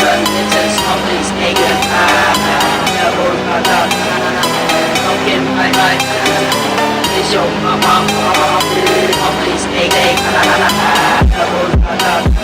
run, it's a small place, naked. Double, don't get my life. It's your mama, small place, naked. Double,